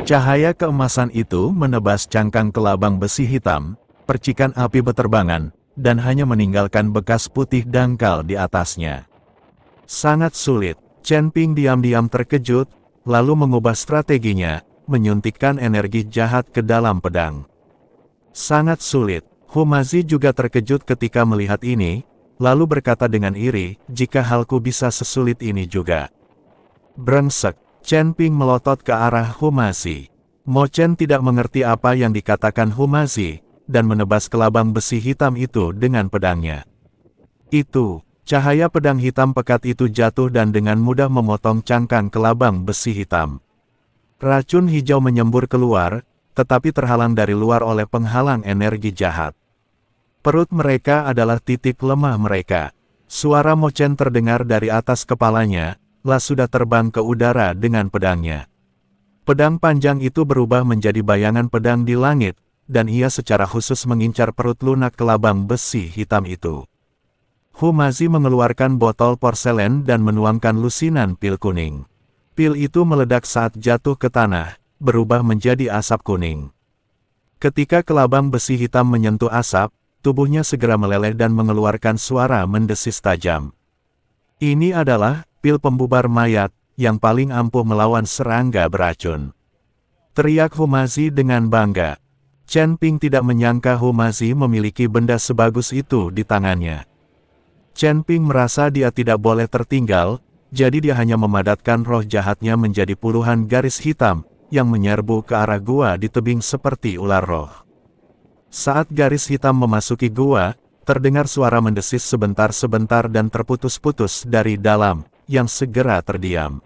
Cahaya keemasan itu menebas cangkang kelabang besi hitam, percikan api beterbangan, dan hanya meninggalkan bekas putih dangkal di atasnya. Sangat sulit. Chen Ping diam-diam terkejut, lalu mengubah strateginya, menyuntikkan energi jahat ke dalam pedang. Sangat sulit. Humazi juga terkejut ketika melihat ini, lalu berkata dengan iri, jika halku bisa sesulit ini juga. Brengsek. Chen Ping melotot ke arah Humazi. Mo Chen tidak mengerti apa yang dikatakan Humazi, dan menebas kelabang besi hitam itu dengan pedangnya. Cahaya pedang hitam pekat itu jatuh dan dengan mudah memotong cangkang kelabang besi hitam. Racun hijau menyembur keluar, tetapi terhalang dari luar oleh penghalang energi jahat. Perut mereka adalah titik lemah mereka. Suara Mo Chen terdengar dari atas kepalanya, sudah terbang ke udara dengan pedangnya. Pedang panjang itu berubah menjadi bayangan pedang di langit, dan ia secara khusus mengincar perut lunak kelabang besi hitam itu. Humazi mengeluarkan botol porselen dan menuangkan lusinan pil kuning. Pil itu meledak saat jatuh ke tanah, berubah menjadi asap kuning. Ketika kelabang besi hitam menyentuh asap, tubuhnya segera meleleh dan mengeluarkan suara mendesis tajam. Ini adalah pil pembubar mayat, yang paling ampuh melawan serangga beracun. Teriak Humazi dengan bangga. Chen Ping tidak menyangka Humazi memiliki benda sebagus itu di tangannya. Chen Ping merasa dia tidak boleh tertinggal, jadi dia hanya memadatkan roh jahatnya menjadi puluhan garis hitam, yang menyerbu ke arah gua di tebing seperti ular roh. Saat garis hitam memasuki gua, terdengar suara mendesis sebentar-sebentar dan terputus-putus dari dalam, yang segera terdiam.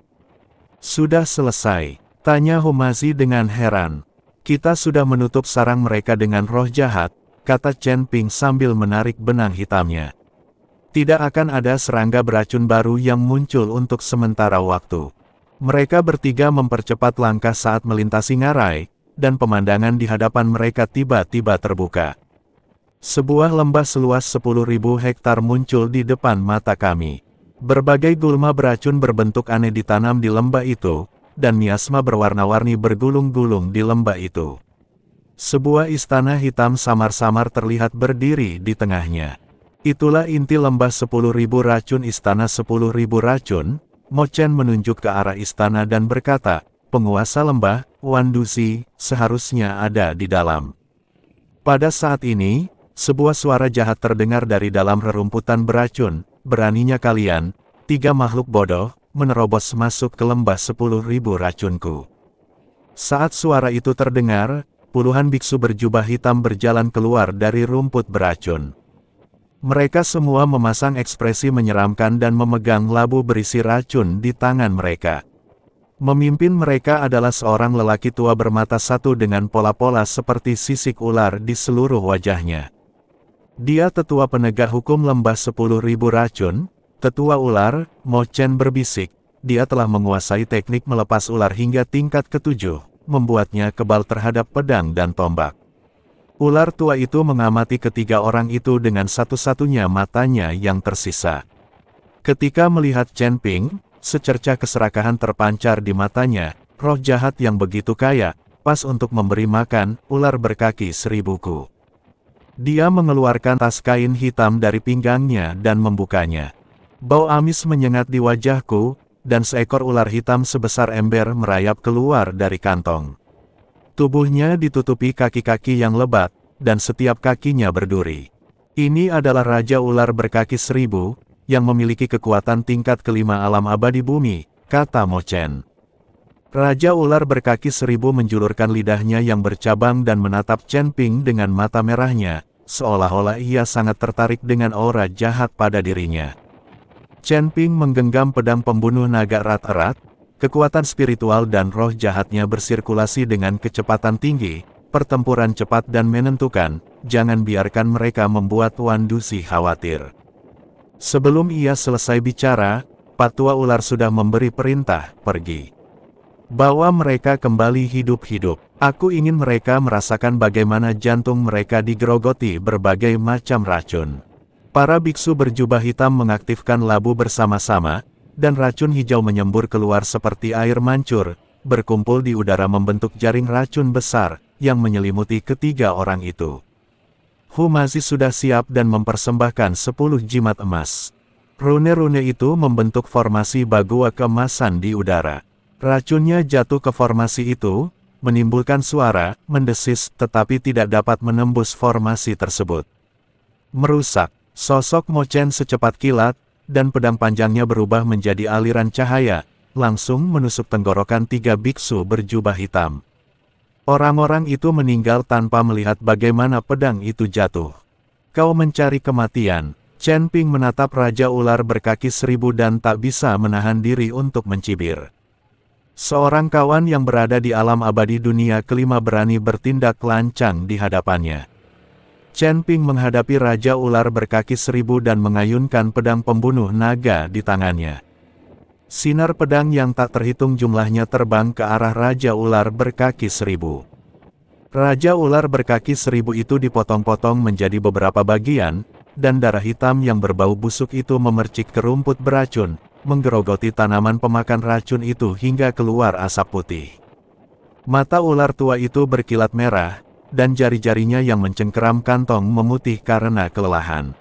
Sudah selesai, tanya Humazi dengan heran. Kita sudah menutup sarang mereka dengan roh jahat, kata Chen Ping sambil menarik benang hitamnya. Tidak akan ada serangga beracun baru yang muncul untuk sementara waktu. Mereka bertiga mempercepat langkah saat melintasi ngarai, dan pemandangan di hadapan mereka tiba-tiba terbuka. Sebuah lembah seluas 10.000 hektar muncul di depan mata kami. Berbagai gulma beracun berbentuk aneh ditanam di lembah itu, dan miasma berwarna-warni bergulung-gulung di lembah itu. Sebuah istana hitam samar-samar terlihat berdiri di tengahnya. Itulah inti lembah 10.000 racun. Istana 10.000 racun. Mo Chen menunjuk ke arah istana dan berkata, penguasa lembah, Wan Duzi, seharusnya ada di dalam. Pada saat ini, sebuah suara jahat terdengar dari dalam rerumputan beracun. Beraninya kalian, 3 makhluk bodoh, menerobos masuk ke lembah 10.000 racunku. Saat suara itu terdengar, puluhan biksu berjubah hitam berjalan keluar dari rumput beracun. Mereka semua memasang ekspresi menyeramkan dan memegang labu berisi racun di tangan mereka. Memimpin mereka adalah seorang lelaki tua bermata satu dengan pola-pola seperti sisik ular di seluruh wajahnya. Dia tetua penegak hukum lembah 10.000 racun. Tetua ular, Mo Chen berbisik, dia telah menguasai teknik melepas ular hingga tingkat ke-7, membuatnya kebal terhadap pedang dan tombak. Ular tua itu mengamati ketiga orang itu dengan satu-satunya matanya yang tersisa. Ketika melihat Chen Ping, secercah keserakahan terpancar di matanya, roh jahat yang begitu kaya, pas untuk memberi makan ular berkaki 1000-ku. Dia mengeluarkan tas kain hitam dari pinggangnya dan membukanya. Bau amis menyengat di wajahku, dan seekor ular hitam sebesar ember merayap keluar dari kantong. Tubuhnya ditutupi kaki-kaki yang lebat, dan setiap kakinya berduri. Ini adalah Raja Ular berkaki 1000, yang memiliki kekuatan tingkat kelima alam abadi bumi, kata Mo Chen. Raja Ular berkaki 1000 menjulurkan lidahnya yang bercabang dan menatap Chen Ping dengan mata merahnya, seolah-olah ia sangat tertarik dengan aura jahat pada dirinya. Chen Ping menggenggam pedang pembunuh naga erat-erat. Kekuatan spiritual dan roh jahatnya bersirkulasi dengan kecepatan tinggi, pertempuran cepat dan menentukan, jangan biarkan mereka membuat Wan Duzi khawatir. Sebelum ia selesai bicara, Patua Ular sudah memberi perintah, pergi. Bawa mereka kembali hidup-hidup. Aku ingin mereka merasakan bagaimana jantung mereka digerogoti berbagai macam racun. Para biksu berjubah hitam mengaktifkan labu bersama-sama, dan racun hijau menyembur keluar seperti air mancur, berkumpul di udara membentuk jaring racun besar, yang menyelimuti ketiga orang itu. Humazi sudah siap dan mempersembahkan 10 jimat emas. Rune-rune itu membentuk formasi bagua keemasan di udara. Racunnya jatuh ke formasi itu, menimbulkan suara, mendesis, tetapi tidak dapat menembus formasi tersebut. Merusak, sosok Mo Chen secepat kilat, dan pedang panjangnya berubah menjadi aliran cahaya, langsung menusuk tenggorokan 3 biksu berjubah hitam. Orang-orang itu meninggal tanpa melihat bagaimana pedang itu jatuh. Kau mencari kematian. Chen Ping menatap Raja Ular berkaki 1000 dan tak bisa menahan diri untuk mencibir. Seorang kawan yang berada di alam abadi dunia kelima berani bertindak lancang di hadapannya. Chen Ping menghadapi Raja Ular berkaki 1000 dan mengayunkan pedang pembunuh naga di tangannya. Sinar pedang yang tak terhitung jumlahnya terbang ke arah Raja Ular berkaki 1000. Raja Ular berkaki 1000 itu dipotong-potong menjadi beberapa bagian, dan darah hitam yang berbau busuk itu memercik ke rumput beracun, menggerogoti tanaman pemakan racun itu hingga keluar asap putih. Mata ular tua itu berkilat merah, dan jari-jarinya yang mencengkeram kantong memutih karena kelelahan.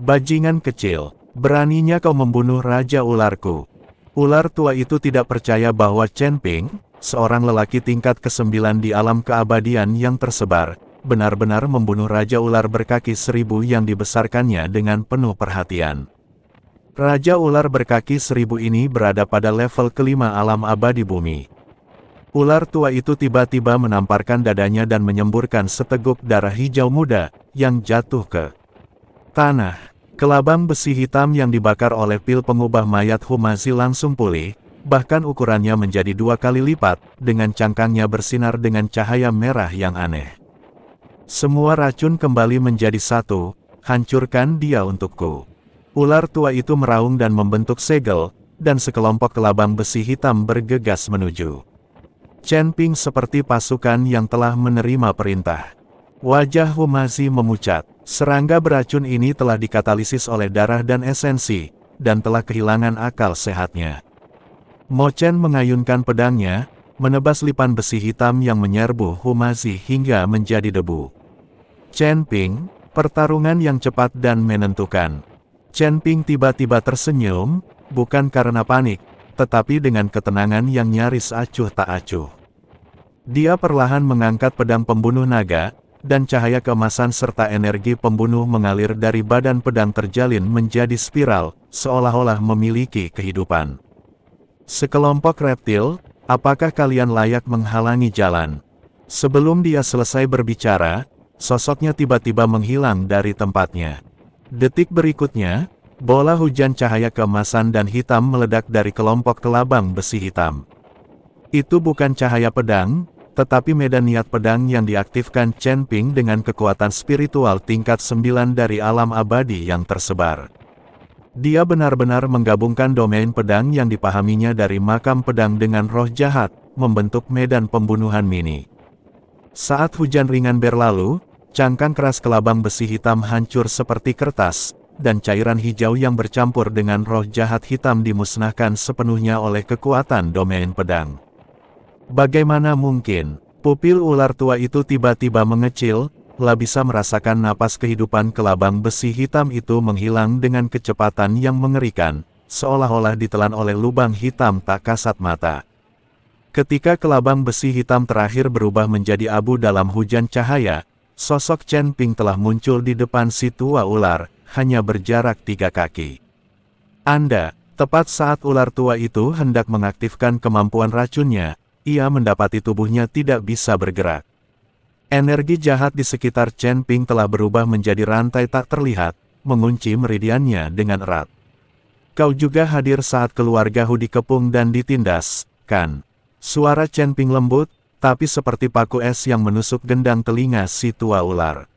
Bajingan kecil, beraninya kau membunuh Raja Ularku. Ular tua itu tidak percaya bahwa Chen Ping, seorang lelaki tingkat ke-9 di alam keabadian yang tersebar, benar-benar membunuh Raja Ular berkaki 1000 yang dibesarkannya dengan penuh perhatian. Raja Ular berkaki 1000 ini berada pada level kelima alam abadi bumi. Ular tua itu tiba-tiba menamparkan dadanya dan menyemburkan seteguk darah hijau muda, yang jatuh ke tanah. Kelabang besi hitam yang dibakar oleh pil pengubah mayat Humazi langsung pulih, bahkan ukurannya menjadi 2 kali lipat, dengan cangkangnya bersinar dengan cahaya merah yang aneh. Semua racun kembali menjadi satu, hancurkan dia untukku. Ular tua itu meraung dan membentuk segel, dan sekelompok kelabang besi hitam bergegas menuju Chen Ping seperti pasukan yang telah menerima perintah. Wajah Humazi memucat. Serangga beracun ini telah dikatalisis oleh darah dan esensi, dan telah kehilangan akal sehatnya. Mo Chen mengayunkan pedangnya, menebas lipan besi hitam yang menyerbu Humazi hingga menjadi debu. Chen Ping, pertarungan yang cepat dan menentukan. Chen Ping tiba-tiba tersenyum, bukan karena panik, tetapi dengan ketenangan yang nyaris acuh tak acuh. Dia perlahan mengangkat pedang pembunuh naga, dan cahaya keemasan serta energi pembunuh mengalir dari badan pedang terjalin menjadi spiral, seolah-olah memiliki kehidupan. Sekelompok reptil, apakah kalian layak menghalangi jalan? Sebelum dia selesai berbicara, sosoknya tiba-tiba menghilang dari tempatnya. Detik berikutnya, bola hujan cahaya keemasan dan hitam meledak dari kelompok kelabang besi hitam. Itu bukan cahaya pedang, tetapi medan niat pedang yang diaktifkan Chen Ping dengan kekuatan spiritual tingkat 9 dari alam abadi yang tersebar. Dia benar-benar menggabungkan domain pedang yang dipahaminya dari makam pedang dengan roh jahat, membentuk medan pembunuhan mini. Saat hujan ringan berlalu, cangkang keras kelabang besi hitam hancur seperti kertas, dan cairan hijau yang bercampur dengan roh jahat hitam dimusnahkan sepenuhnya oleh kekuatan domain pedang. Bagaimana mungkin? Pupil ular tua itu tiba-tiba mengecil, lah bisa merasakan napas kehidupan kelabang besi hitam itu menghilang dengan kecepatan yang mengerikan, seolah-olah ditelan oleh lubang hitam tak kasat mata. Ketika kelabang besi hitam terakhir berubah menjadi abu dalam hujan cahaya, sosok Chen Ping telah muncul di depan si tua ular, hanya berjarak 3 kaki. Tepat saat ular tua itu hendak mengaktifkan kemampuan racunnya, ia mendapati tubuhnya tidak bisa bergerak. Energi jahat di sekitar Chen Ping telah berubah menjadi rantai tak terlihat, mengunci meridiannya dengan erat. Kau juga hadir saat keluarga Hu dikepung dan ditindas, kan? Suara Chen Ping lembut, tapi seperti paku es yang menusuk gendang telinga si tua ular.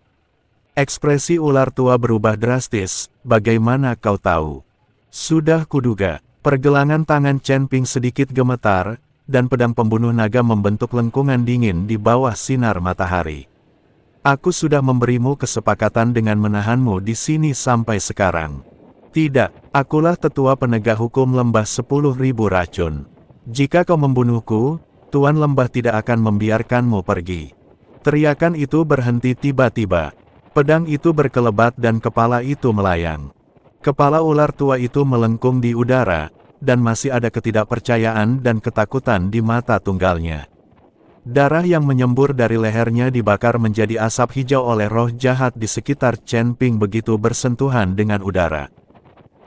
Ekspresi ular tua berubah drastis, bagaimana kau tahu? Sudah kuduga. Pergelangan tangan Chen Ping sedikit gemetar, dan pedang pembunuh naga membentuk lengkungan dingin di bawah sinar matahari. Aku sudah memberimu kesepakatan dengan menahanmu di sini sampai sekarang. Tidak, akulah tetua penegak hukum lembah 10.000 racun. Jika kau membunuhku, Tuan Lembah tidak akan membiarkanmu pergi. Teriakan itu berhenti tiba-tiba. Pedang itu berkelebat dan kepala itu melayang. Kepala ular tua itu melengkung di udara, dan masih ada ketidakpercayaan dan ketakutan di mata tunggalnya. Darah yang menyembur dari lehernya dibakar menjadi asap hijau oleh roh jahat di sekitar Chen Ping begitu bersentuhan dengan udara.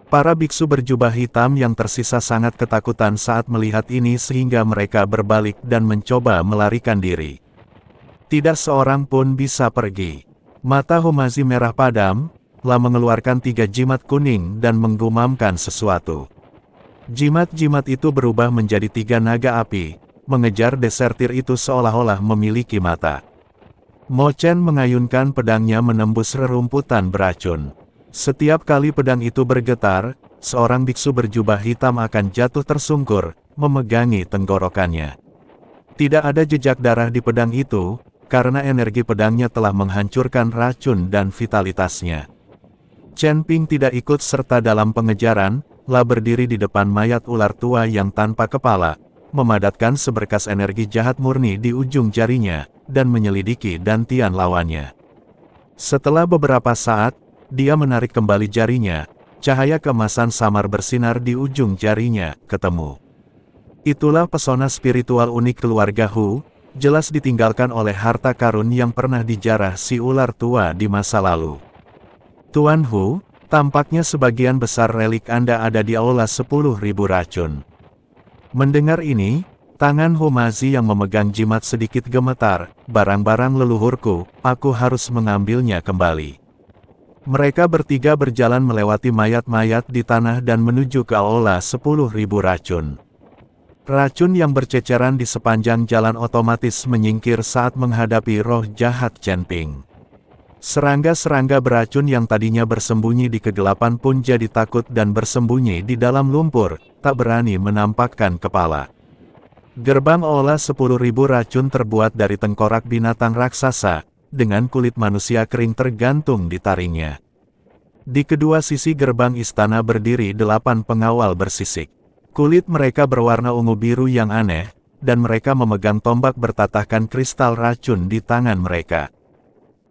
Para biksu berjubah hitam yang tersisa sangat ketakutan saat melihat ini sehingga mereka berbalik dan mencoba melarikan diri. Tidak seorang pun bisa pergi. Mata Humazi merah padam, lalu mengeluarkan 3 jimat kuning dan menggumamkan sesuatu. Jimat-jimat itu berubah menjadi 3 naga api, mengejar desertir itu seolah-olah memiliki mata. Mo Chen mengayunkan pedangnya menembus rerumputan beracun. Setiap kali pedang itu bergetar, seorang biksu berjubah hitam akan jatuh tersungkur, memegangi tenggorokannya. Tidak ada jejak darah di pedang itu, karena energi pedangnya telah menghancurkan racun dan vitalitasnya. Chen Ping tidak ikut serta dalam pengejaran, berdiri di depan mayat ular tua yang tanpa kepala, memadatkan seberkas energi jahat murni di ujung jarinya, dan menyelidiki dantian lawannya. Setelah beberapa saat, dia menarik kembali jarinya, cahaya keemasan samar bersinar di ujung jarinya, ketemu. Itulah pesona spiritual unik keluarga Hu, jelas ditinggalkan oleh harta karun yang pernah dijarah si ular tua di masa lalu. Tuan Hu, tampaknya sebagian besar relik Anda ada di aula 10.000 racun. Mendengar ini, tangan Humazi yang memegang jimat sedikit gemetar, barang-barang leluhurku, aku harus mengambilnya kembali. Mereka bertiga berjalan melewati mayat-mayat di tanah dan menuju ke aula 10.000 racun. Racun yang berceceran di sepanjang jalan otomatis menyingkir saat menghadapi roh jahat Chen Ping. Serangga-serangga beracun yang tadinya bersembunyi di kegelapan pun jadi takut dan bersembunyi di dalam lumpur, tak berani menampakkan kepala. Gerbang aula 10.000 racun terbuat dari tengkorak binatang raksasa, dengan kulit manusia kering tergantung di taringnya. Di kedua sisi gerbang istana berdiri 8 pengawal bersisik. Kulit mereka berwarna ungu biru yang aneh, dan mereka memegang tombak bertatahkan kristal racun di tangan mereka.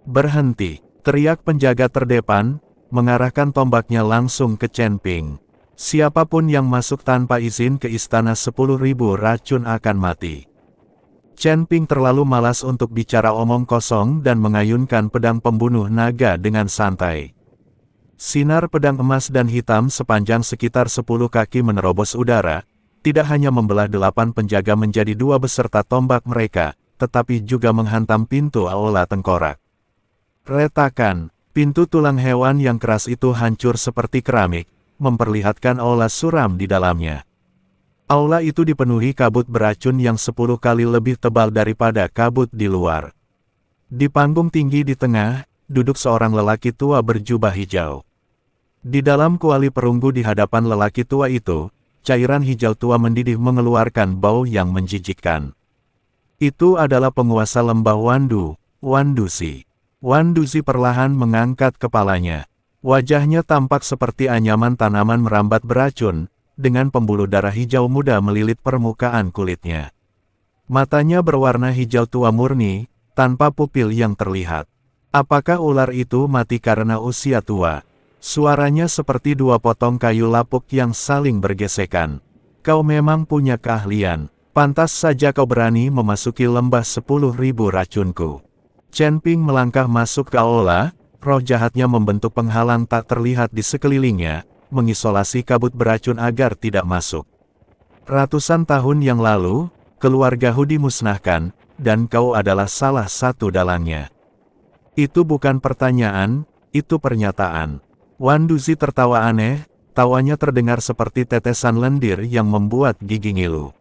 Berhenti, teriak penjaga terdepan, mengarahkan tombaknya langsung ke Chen Ping. Siapapun yang masuk tanpa izin ke istana 10.000 racun akan mati. Chen Ping terlalu malas untuk bicara omong kosong dan mengayunkan pedang pembunuh naga dengan santai. Sinar pedang emas dan hitam sepanjang sekitar 10 kaki menerobos udara, tidak hanya membelah 8 penjaga menjadi 2 beserta tombak mereka, tetapi juga menghantam pintu aula tengkorak. Retakan, pintu tulang hewan yang keras itu hancur seperti keramik, memperlihatkan aula suram di dalamnya. Aula itu dipenuhi kabut beracun yang 10 kali lebih tebal daripada kabut di luar. Di panggung tinggi di tengah, duduk seorang lelaki tua berjubah hijau. Di dalam kuali perunggu di hadapan lelaki tua itu, cairan hijau tua mendidih mengeluarkan bau yang menjijikkan. Itu adalah penguasa lembah Wandu, Wanduzi. Wanduzi perlahan mengangkat kepalanya. Wajahnya tampak seperti anyaman tanaman merambat beracun, dengan pembuluh darah hijau muda melilit permukaan kulitnya. Matanya berwarna hijau tua murni, tanpa pupil yang terlihat. Apakah ular itu mati karena usia tua? Suaranya seperti 2 potong kayu lapuk yang saling bergesekan. Kau memang punya keahlian. Pantas saja kau berani memasuki lembah 10.000 racunku. Chen Ping melangkah masuk ke aula, roh jahatnya membentuk penghalang tak terlihat di sekelilingnya, mengisolasi kabut beracun agar tidak masuk. Ratusan tahun yang lalu, keluarga Hu dimusnahkan, dan kau adalah salah satu dalangnya. Itu bukan pertanyaan, itu pernyataan. Wanduzi tertawa aneh, tawanya terdengar seperti tetesan lendir yang membuat gigi ngilu.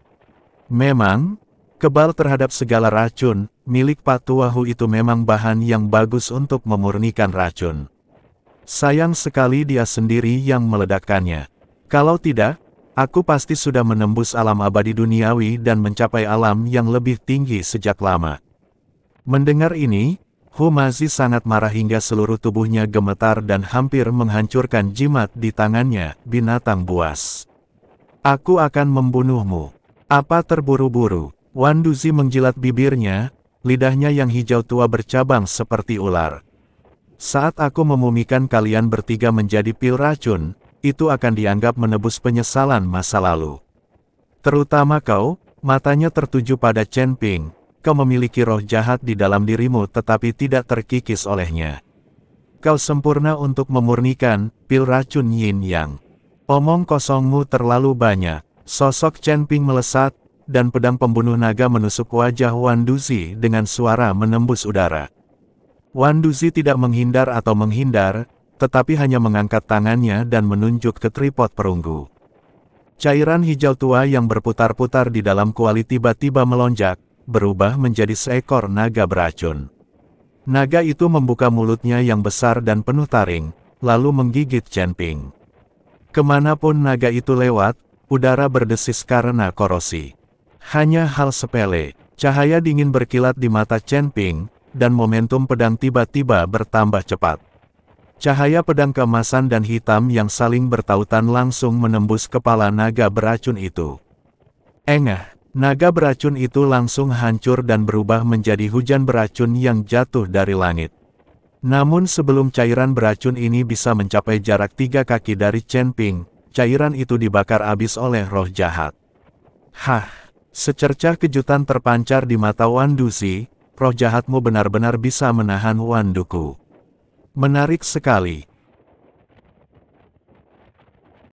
Memang, kebal terhadap segala racun, milik Pak Tua Hu itu memang bahan yang bagus untuk memurnikan racun. Sayang sekali dia sendiri yang meledakkannya. Kalau tidak, aku pasti sudah menembus alam abadi duniawi dan mencapai alam yang lebih tinggi sejak lama. Mendengar ini, Humazi sangat marah hingga seluruh tubuhnya gemetar dan hampir menghancurkan jimat di tangannya, binatang buas. Aku akan membunuhmu. Apa terburu-buru? Wan Duzi menjilat bibirnya, lidahnya yang hijau tua bercabang seperti ular. Saat aku memumikan kalian bertiga menjadi pil racun, itu akan dianggap menebus penyesalan masa lalu. Terutama kau, matanya tertuju pada Chen Ping. Kau memiliki roh jahat di dalam dirimu tetapi tidak terkikis olehnya. Kau sempurna untuk memurnikan pil racun yin yang. Omong kosongmu terlalu banyak. Sosok Chen Ping melesat, dan pedang pembunuh naga menusuk wajah Wan Duzi dengan suara menembus udara. Wan Duzi tidak menghindar atau menghindar, tetapi hanya mengangkat tangannya dan menunjuk ke tripod perunggu. Cairan hijau tua yang berputar-putar di dalam kuali tiba-tiba melonjak, berubah menjadi seekor naga beracun. Naga itu membuka mulutnya yang besar dan penuh taring, lalu menggigit Chen Ping. Kemanapun naga itu lewat, udara berdesis karena korosi. Hanya hal sepele, cahaya dingin berkilat di mata Chen Ping, dan momentum pedang tiba-tiba bertambah cepat. Cahaya pedang keemasan dan hitam yang saling bertautan langsung menembus kepala naga beracun itu. Engah, naga beracun itu langsung hancur dan berubah menjadi hujan beracun yang jatuh dari langit. Namun sebelum cairan beracun ini bisa mencapai jarak 3 kaki dari Chen Ping, cairan itu dibakar habis oleh roh jahat. Hah! Secercah kejutan terpancar di mata Wan Duzi, roh jahatmu benar-benar bisa menahan Wan Duku. Menarik sekali,